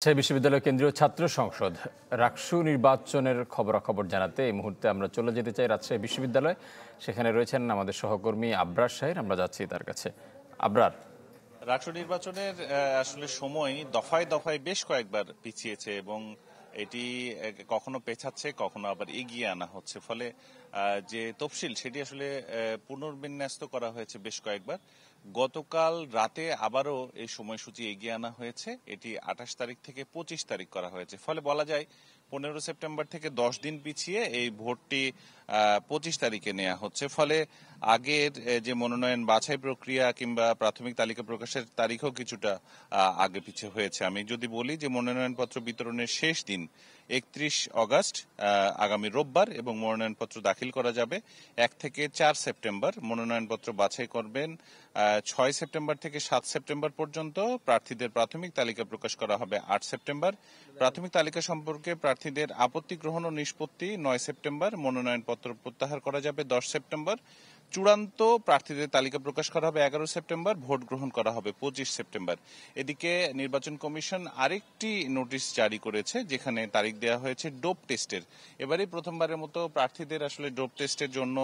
রাজশাহী বিশ্ববিদ্যালয় কেন্দ্রীয় ছাত্র সংসদ রাকসু নির্বাচনের খবরাখবর জানাতে এই মুহূর্তে আমরা চলে যেতে চাই রাজশাহী বিশ্ববিদ্যালয়। সেখানে রয়েছেন আমাদের সহকর্মী আবরার শাহির। আমরা যাচ্ছি তার কাছে। আবরার, রাকসু নির্বাচনের আসলে সময় দফায় দফায় বেশ কয়েকবার পিছিয়েছে এবং এটি কখনো পেছাচ্ছে, কখনো আবার এগিয়ে আনা হচ্ছে। ফলে যে তফসিল সেটি আসলে পুনর্বিন্যস্ত করা হয়েছে বেশ কয়েকবার। গতকাল রাতে আবারও এই সময়সূচি এগিয়ে আনা হয়েছে। এটি 28 তারিখ থেকে 25 তারিখ করা হয়েছে। ফলে বলা যায় 15 সেপ্টেম্বর থেকে 10 দিন পিছিয়ে এই ভোটটি 25 তারিখে নেওয়া হচ্ছে। ফলে আগের যে মনোনয়ন বাছাই প্রক্রিয়া কিংবা প্রাথমিক তালিকা প্রকাশের তারিখও কিছুটা আগে পিছিয়ে হয়েছে। আমি যদি বলি যে মনোনয়নপত্র বিতরণের শেষ দিন 31 অগস্ট আগামী রোববার এবং মনোনয়নপত্র দাখিল করা যাবে 1 থেকে 4 সেপ্টেম্বর। মনোনয়নপত্র বাছাই করবেন 6 সেপ্টেম্বর থেকে 7 সেপ্টেম্বর পর্যন্ত। প্রার্থীদের প্রাথমিক তালিকা প্রকাশ করা হবে 8 সেপ্টেম্বর। প্রাথমিক তালিকা সম্পর্কে প্রার্থীদের আপত্তি গ্রহণ ও নিষ্পত্তি 9 সেপ্টেম্বর। মনোনয়নপত্র প্রত্যাহার করা যাবে 10 সেপ্টেম্বর। চূড়ান্ত প্রার্থীদের তালিকা প্রকাশ করা হবে 11 সেপ্টেম্বর। ভোট গ্রহণ করা হবে 25 সেপ্টেম্বর। এদিকে নির্বাচন কমিশন আরেকটি নোটিশ জারি করেছে, যেখানে তারিখ দেওয়া হয়েছে ডোপ টেস্টের। এবারই প্রথমবারের মতো প্রার্থীদের আসলে ডোপ টেস্টের জন্য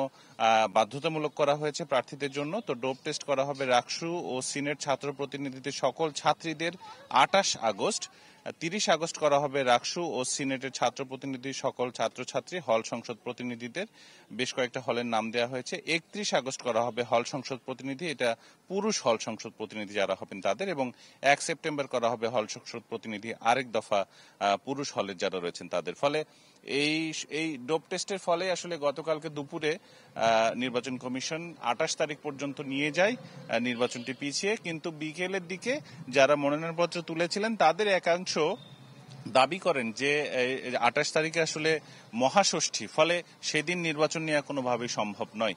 বাধ্যতামূলক করা হয়েছে প্রার্থীদের জন্য। তো ডোপ টেস্ট করা হবে রাকসু ও সিনেট ছাত্র প্রতিনিধিদের সকল ছাত্রীদের 28 আগস্ট। 30 আগস্ট করা হবে রাকসু ও সিনেটের ছাত্র প্রতিনিধি সকল ছাত্রছাত্রী হল সংসদ প্রতিনিধিদের। বেশ কয়েকটা হলের নাম দেওয়া হয়েছে। 31 আগস্ট করা হবে হল সংসদ প্রতিনিধি, এটা পুরুষ হল সংসদ প্রতিনিধি যারা হবেন তাদের, এবং 1 সেপ্টেম্বর করা হবে হল সংসদ প্রতিনিধি আরেক দফা পুরুষ হলের যারা রয়েছেন তাদের। ফলে এই ডোপ টেস্টের ফলে আসলে গতকালকে দুপুরে নির্বাচন কমিশন 28 তারিখ পর্যন্ত নিয়ে যায় নির্বাচনটি পিছিয়ে। কিন্তু বিকেলের দিকে যারা মনোনয়নপত্র তুলেছিলেন তাদের একাংশ দাবি করেন যে 28 তারিখে আসলে মহাষষ্ঠী, ফলে সেদিন নির্বাচন নেওয়া কোনোভাবেই সম্ভব নয়।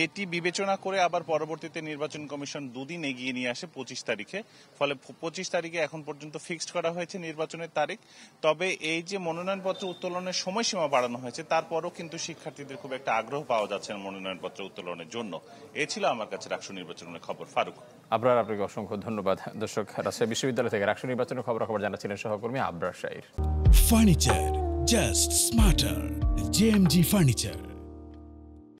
এটি বিবেচনা করে আবার পরবর্তীতে নির্বাচন কমিশন দুদিন এগিয়ে নিয়ে আসে 25 তারিখে। ফলে 25 তারিখে এখন পর্যন্ত ফিক্সড করা হয়েছে নির্বাচনের তারিখ। তবে এই যে মনোনয়নপত্র উত্তোলনের সময়সীমা বাড়ানো হয়েছে, তারপরও কিন্তু শিক্ষার্থীদের খুব একটা আগ্রহ পাওয়া যাচ্ছে না মনোনয়নপত্র উত্তোলনের জন্য। এ ছিল আমার কাছে রাকসু নির্বাচনের খবর। ফারুক। আবরার, আপনাকে অসংখ্য ধন্যবাদ। দর্শক, রাজশাহী বিশ্ববিদ্যালয় থেকে রাকসু নির্বাচনের খবরাখবর জানাচ্ছিলেন সহকর্মী Abrar Shahir. Furniture just smarter. JMG Furniture.